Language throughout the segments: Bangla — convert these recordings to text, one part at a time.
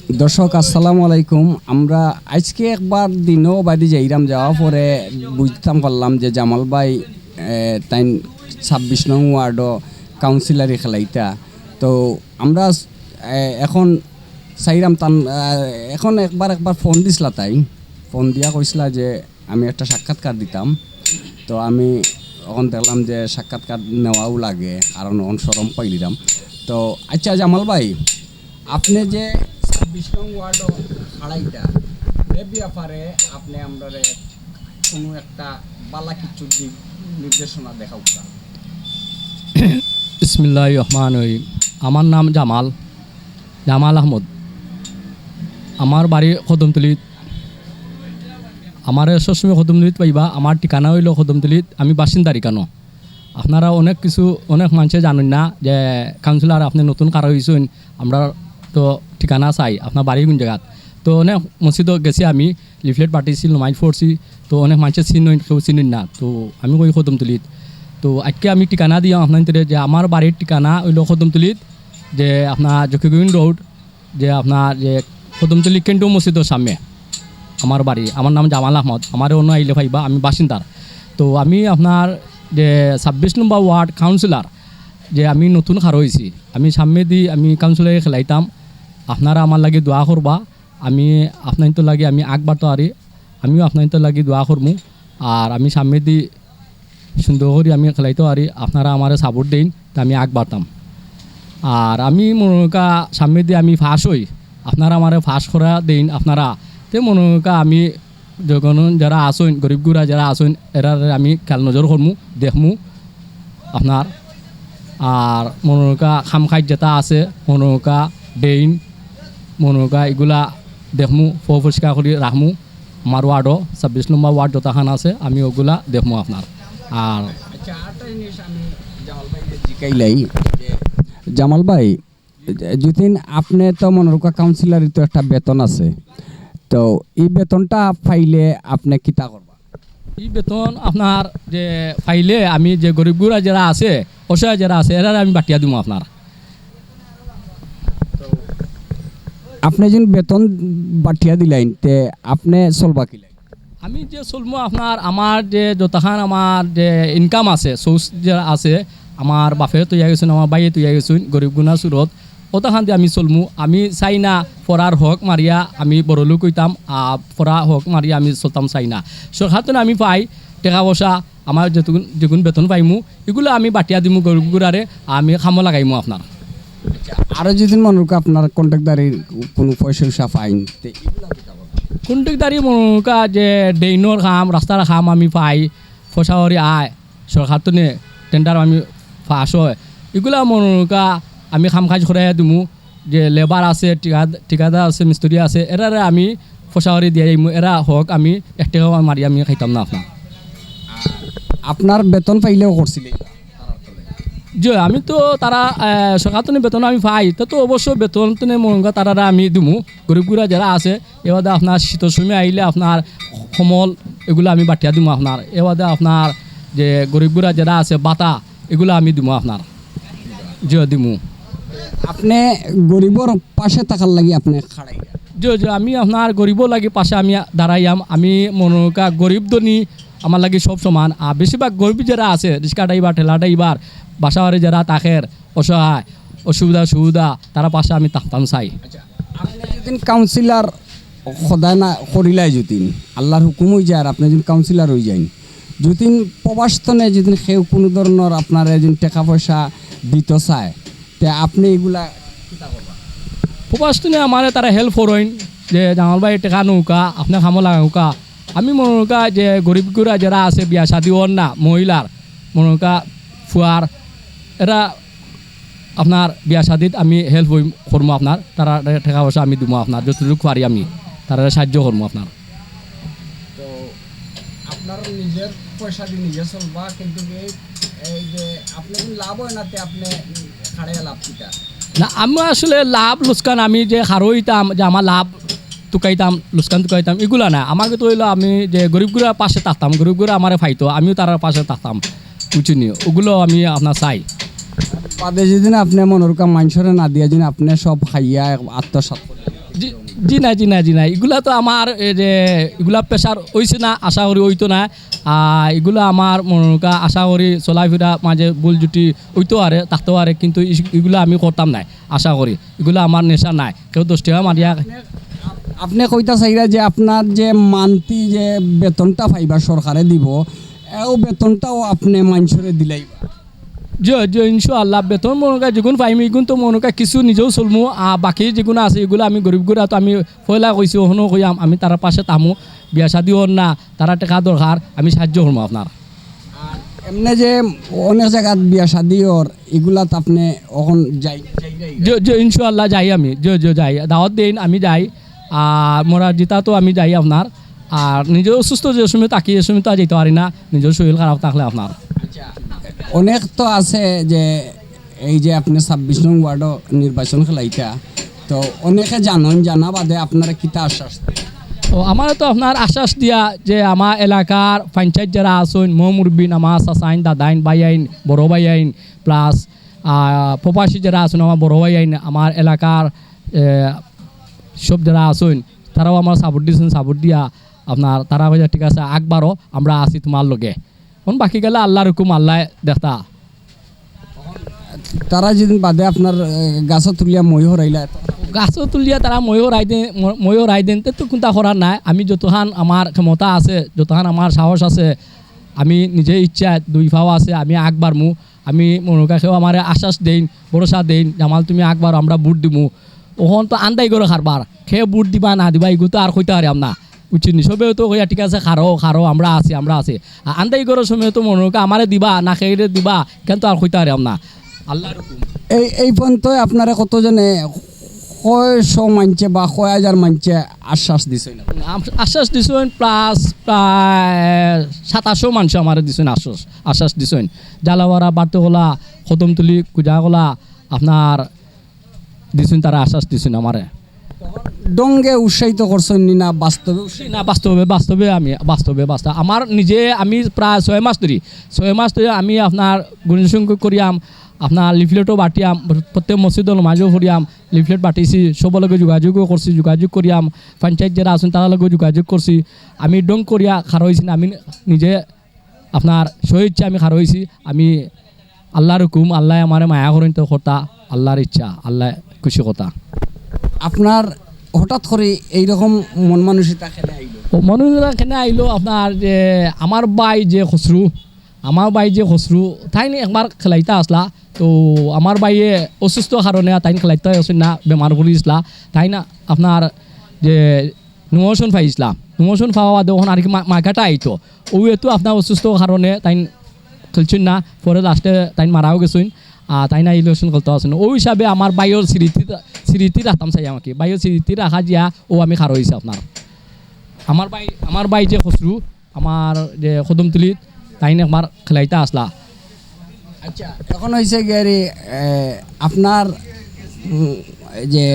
দর্শক আসসালামু আলাইকুম। আমরা আজকে একবার দিনও বাদি যাইরাম, যাওয়া পরে বুঝতাম পারলাম যে জামাল ভাই তাই 26 নং ওয়ার্ডও কাউন্সিলারি খেলাইতা। তো আমরা এখন চাইরাম তান এখন একবার ফোন দিছিলা, তাই ফোন দিয়া কইসলা যে আমি একটা সাক্ষাৎকার দিতাম। তো আমি এখন দেখলাম যে সাক্ষাৎকার নেওয়াও লাগে, কারণ অন সরম পাইলিরাম। তো আচ্ছা জামাল ভাই, আপনি যে 26 নং ওয়ার্ডও হারাইটা এ ব্যাপারে আপনি আমরা কোনো একটা বালা কিছুর দিক নির্দেশনা দেখাও। বিসমিল্লাহির রহমানির রহিম। আমার নাম জামাল আহমদ। আমার বাড়ি কদমতলিত। আমার সবসময় কদমতলিত পাইবা। আমার ঠিকানা হইল কদমতলিত। আমি বাসিন্দার কেন আপনারা অনেক মানুষে জানেন না যে কাউন্সিলর আপনি নতুন কারো হয়েছেন। আমরা তো ঠিকানা চাই আপনার বাড়ি কোন জায়গাত। তো অনেক মসজিদও গেছি, আমি লিফলেট পাঠিয়েছি, মাইল পড়ছি। তো অনেক মানুষের চিনুন না। তো আমি কই কদমতলিত। তো আজকে আমি ঠিকানা দিও আপনার যে আমার বাড়ির ঠিকানা হইল কদমতলিত, যে আপনার জকিগঞ্জ রোড, যে আপনার যে কদমতলি কেন্দ্র মসজিদের সামনে আমার বাড়ি। আমার নাম জামাল আহমদ। আমার অন্য আইলে ভাইবা, আমি বাসিন্দার। তো আমি আপনার যে 26 নম্বর ওয়ার্ড কাউন্সিলর, যে আমি নতুন খার হয়েছি। আমি সামনে দি আমি কাউন্সিলরে খেলাইতাম। আপনারা আমার লাগে দোয়া করবা। আমি আপনার তো লাগে আমি আগবার তো আরি, আমিও আপনার তো লাগে দোয়া করবো। আর আমি সামনে দি সুন্দর করে আমি খেলাইতে পারি, আপনারা আমার সাপোর্ট দিন, তা আমি আগ বাড়তাম। আর আমি মনোকা সামনে দিয়ে আমি ফাঁস হই, আপনারা আমার ফাঁস করা দিন। আপনারা তে মনোকা আমি যখন যারা আসেন, গরিবগুড়া যারা আসেন, এরা আমি খেয়াল নজর করমু, দেখমু আপনার। আর মনোকা খাম খাই যেটা আছে, মনোকা ডেইন মনোকা এগুলা দেখমু, পরিষ্কার করে রাখমু। আমার ওয়ার্ডও 26 নম্বর ওয়ার্ড যতখান আছে আমি ওগুলা দেখমু আপনার। আর আচ্ছা, আরেকটা জিনিস আমি জামাল ভাই জিকাইলাই যে জামাল ভাই, যদিন আপনি তো মনোরকা কাউন্সিলরই তো একটা বেতন আছে, তো এই বেতনটা পাইলে আপনি কিতা করবা? এই বেতন আপনার যে পাইলে আমি যে গরিবগুড়া যারা আছে, অসহায় যারা আছে, এরা আমি বাটিয়া দিব আপনার। আপনি যেন বেতন বাটিয়া দিলেন, তে আপনি চলবা কিলাই? আমি যে চলবো আপনার, আমার যে যতখান আমার যে ইনকাম আছে, সোর্স যারা আছে, আমার বাপে তৈয়া গেছেন, আমার বাইয়ে তৈয়া গেছেন গরিবগুনা সুরত, অতখান দিয়ে আমি চলমু। আমি চাই না পড়ার হক মারিয়া আমি বড়লোক হইতাম, পড়া হক মারিয়া আমি চলতাম চাই না। সরকার তো আমি পাই টাকা পয়সা, আমার যেগুন বেতন পাইমু এগুলো আমি বাটিয়া দিমু গরিবগুড়ারে, আমি খামো লাগাইমু আপনার। আরও যদি মনোরকা আপনার কন্ট্রাক্টারের কোনো পয়সা পাইন, তে এগুলা কিতা করবা? কন্ট্রাক্টারি মনোকা যে ড্রেইনের কাম, রাস্তার কাম আমি পাই, পয়সা করি আয় সরকার তো নে টেন্ডার আমি পাস হয়, এগুলা মনোকা আমি কাম কাজ করাই দিমু। যে লেবার আছে, ঠিকাদার আছে, মিস্ত্রি আছে, এরা আমি পয়সা করি দিয়ে যাইমু। এরা হক আমি এক টাকাও মারি আমি খাইতাম না আপনার। আপনার বেতন পাইলেও করছিলে? যে আমি তো তারা সরকার তো বেতন আমি পাই, তো অবশ্যই বেতন তো মনোকা তারা আমি দিমু। গরিবগুড়া যারা আছে এবারে আপনার শীতের সময় আইলে আপনার সমল এগুলো আমি বাটিয়া দিমু আপনার। এবারে আপনার যে গরিবগুড়া যারা আছে বাতা এগুলো আমি দিমু আপনার, যে দিমু। আপনি গরিবর পাশে থাকার লাগি আপনি খাড়াই? যে আমি আপনার গরিবও লাগে পাশে আমি দাঁড়াইয়াম। আমি মনোকা গরিব ধনী আমার লাগে সব সমান। আর বেশিরভাগ গরিব যারা আছে, রিক্সা ড্রাইভার, ঠেলা ড্রাইভার, বাসাবাড়ি যারা তাকের অসহায় সুবিধা তারা পাশে আমি থাকতাম চাই। আপনি যদি কাউন্সিলর সদায় না করিলাই, যদি আল্লাহর হুকুম হয়ে যায় আর আপনি যদি কাউন্সিলর হয়ে যান, যদি প্রবাসনে যদি সেও কোনো ধরনের আপনার যদি টাকা পয়সা দিতে চায়, তে আপনি এগুলা কিতা করবা? প্রবাসনে আমার তারা হেল্প করেন, যে জামাল ভাই টেকা নৌকা আপনার খামো লাগাউকা। আমি মনোকা যে গরিবগুড়া যারা আছে, বিয়া শাদী হন না মহিলার, মনোকা ফুয়ার, এরা আপনার বিয়া শাদিত আমি হেল্প করবো আপনার। তারা টাকা পয়সা আমি দিব আপনার, যতটুকু পারি আমি তারা সাহায্য করবো আপনার। তো আপনার নিজের পয়সা দিয়ে নিজে চলবা, কিন্তু এই যে আপনি লাভ হয় না, তে আপনি খাড়াইয়া লাভ কিতা? না, আমি আসলে লাভ লোকসান আমি যে হারইতাম, যে আমার লাভ টুকাইতাম, লোকসান টুকাইতাম এগুলা না। আমাকে তো হইলো আমি যে গরিবগুড়া পাশে থাকতাম, গরিবগুড়া আমার ফাইতো, আমিও তার পাশে থাকতাম উচিনি, ওগুলো আমি আপনার চাই। বাদে যদি আপনি মনোরকা মানুষরে না দিয়া যদি আপনি সব খাইয়া আত্মসাৎ জি না এগুলা তো আমার এই যে এগুলা প্রেশার হইছে না, আশা করি হইতো না। এগুলা আমার মনে করা আশা করি চলাফেরা মাঝে ভুল জুটি হইতে পারে, থাকতে পারে, কিন্তু এগুলো আমি করতাম না। আশা করি এগুলো আমার নেশা নাই, কেউ 10 টাকা মারিয়া। আপনি কইতা চাইরা যে আপনার যে মান্থলি যে বেতনটা পাইবা সরকারে দিব, এও বেতনটাও আপনি মানুষরে দিলাইবা। যে ইনশাআল্লাহ বেতন মনে করা যেগুন পাইমি এগুন তো মনে করা কিছু নিজেও চলমু, বাকি যেগুলো আছে এগুলো আমি গরিব গুড়া তো আমি পয়লা কইছি ওখানে কইয়াম আমি তার পাশে থামু, বিয়া শাদি হন না তারা টাকা দরকার আমি সাহায্য করবো আপনার। এমনি যে অনেক জায়গাত বিয়া শাদি ওর এগুলাত আপনি এখন যাই যে ইনশাআল্লাহ যাই আমি যাই দাওয়াত দিন আমি যাই, আর মোরা জিতা তো আমি যাই আপনার। আর নিজেও সুস্থ যে সময় তাকি এ সময় তো আর যেতে পারি না, নিজের শরীর খারাপ থাকলে আপনার। অনেক তো আছে যে এই যে আপনি 26 নং ওয়ার্ডও নির্বাচন খেলাইতা, তো অনেকে জানা বাদে আপনারা কিতা আশ্বাস? তো আমার তো আপনার আশ্বাস দিয়া যে আমার এলাকার পঞ্চায়েত যারা আসুন মুরব্বিন আমার চাচাইন দাদাইন বাইআইন বড় বাইআইন প্লাস প্রবাসী যারা আসুন আমার বড় বাইআইন আমার এলাকার সব যারা আসুন তারাও আমার সাপোর্ট দিয়েছেন। সাপোর্ট দিয়া আপনার তারা কইয়া ঠিক আছে একবারও আমরা আছি তোমার লগে, এখন বাকি গেলে আল্লাহর হুকুম আল্লাহ দেখতা। তারা যেদিন বাদে আপনার গাছ তুলিয়া মই হরাইলা, গাছও তুলিয়া তারা ময়ও রায় দেন তো কোনটা করার নাই। আমি যতখান আমার ক্ষমতা আছে, যতখান আমার সাহস আছে, আমি নিজে ইচ্ছা 2 পাও আছে আমি আগবারমু। আমি মনোকাকেও আমার আশ্বাস দেন, ভরসা দেন জামাল তুমি আগবার আমরা বুট দিমু। ওখান তো আন্দাই করে খারবার খেয়ে বুট দিবা না দিবা এগুলো তো আর কইতে পারি না উচিত সবেও তো কইয়া ঠিক আছে খারো আমরা আছি আন্দাই করার সময় তো মনোকা আমারে দিবা না খেয়ে দিবা কেন তো আর কইতে পারি না আল্লাহর হুকুম। এই পর্যন্ত আপনারা কতজনে কয়শো মানছে বা কয় হাজার মানছে আশ্বাস দিছে? আশ্বাস দিছেন প্লাস প্রায় 2700 মানুষ আমার দিছেন আশ্বাস দিছেন। জালাওয়ারা বার্তগোলা কদমতলি কুজাগোলা আপনার দিছেন, তারা আশ্বাস দিছেন আমারে। ডঙ্গে উৎসাহিত করছেন না বাস্তবে? না বাস্তবে আমি বাস্তবে আমার নিজে আমি প্রায় 6 মাস ধরে আমি আপনার গুণসংখ্য করিয়াম, আপনার লিফলেটও বাটিয়াম, প্রত্যেক মসজিদ নামাজও করিয়াম, লিফলেট বাটিছি, সবার লগে যোগাযোগও করছি, যোগাযোগ করিয়াম পঞ্চায়েত যারা আছেন তার লগে যোগাযোগ করছি। আমি ডং করিয়া খার হয়েছি না, আমি নিজে আপনার ইচ্ছা আমি খার হয়েছি। আমি আল্লাহর হুকুম, আল্লাহ আমার মায়া করেন তো কথা, আল্লাহর ইচ্ছা, আল্লাহ খুশি কথা। আপনার হঠাৎ করে এইরকম মন মানসিকতা কেন আইলো আপনার যে আমার ভাই যে খসরু তাই একবার খেলাইতে আসলা, তো আমার বাইয়ে অসুস্থ কারণে তাই খেলাইতে আসেন না, বেমার পড়িয়েছিলা তাই না আপনার যে নোমোশন পাওয়া তখন আর কি মাকাটা আইতো ওই তো আপনার অসুস্থ কারণে তাই খেলছেন না, পরে লাস্টে তাই মারাও গেছেন। তাই না ইলেকশন করতে আসেন, ওই হিসাবে আমার বাইয়ের স্মৃতি রাখতাম চাই আমাকে, বাইয়ের স্মৃতি রাখা দিয়া ও আমি খার হয়েছি আপনার। আমার বাই যে খসরু আমার যে কদমতলিত তাই একবার খেলাইতে আসলা। আচ্ছা, এখন হয়েছে গিয়ে আপনার যে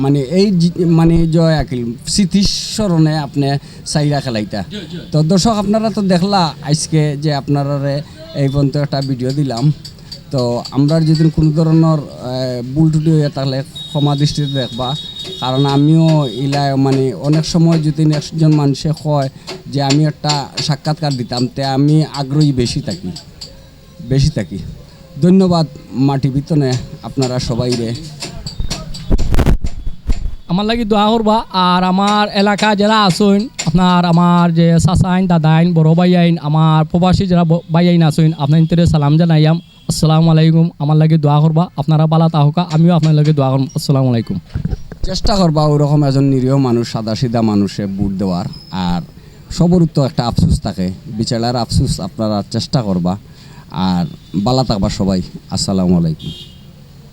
মানে এই মানে জয় আকিল স্মৃতিস্মরণে আপনি চাইরা খেলাইতা, তো দর্শক আপনারা তো দেখলা আজকে যে আপনারা এই পর্যন্ত একটা ভিডিও দিলাম, তো আমরা যদি কোনো ধরনের ভুল টুটি হয়ে থাকলে ক্ষমা দৃষ্টিতে দেখবা, কারণ আমিও ইলা মানে অনেক সময় যদি একজন মানুষে কয় যে আমি একটা সাক্ষাৎকার দিতাম তে আমি আগ্রহী বেশি থাকি। ধন্যবাদ মাটি বিতনে আপনারা সবাই আমার লাগি দোয়া করবা। আর আমার এলাকা যারা আসুন আপনার আমার যে চাচাইন দাদাইন বড় বাইআইন আমার প্রবাসী যারা বাইআইন আসুন আপনার ইন্তরে সালাম জানাইয়াম, আসসালামু আলাইকুম। আমার লাগে দোয়া করবা, আপনারা বালা তাহকা, আমিও আপনার লাগে দোয়া করব। আসসালামু আলাইকুম। চেষ্টা করবা ওরকম একজন নিরীহ মানুষ সাদা সিধা মানুষে ভোট দেওয়ার, আর সবর তো একটা আফসোস থাকে, বিচারার আফসোস আপনারা চেষ্টা করবা, আর বালা থাকবা সবাই। আসসালামু আলাইকুম।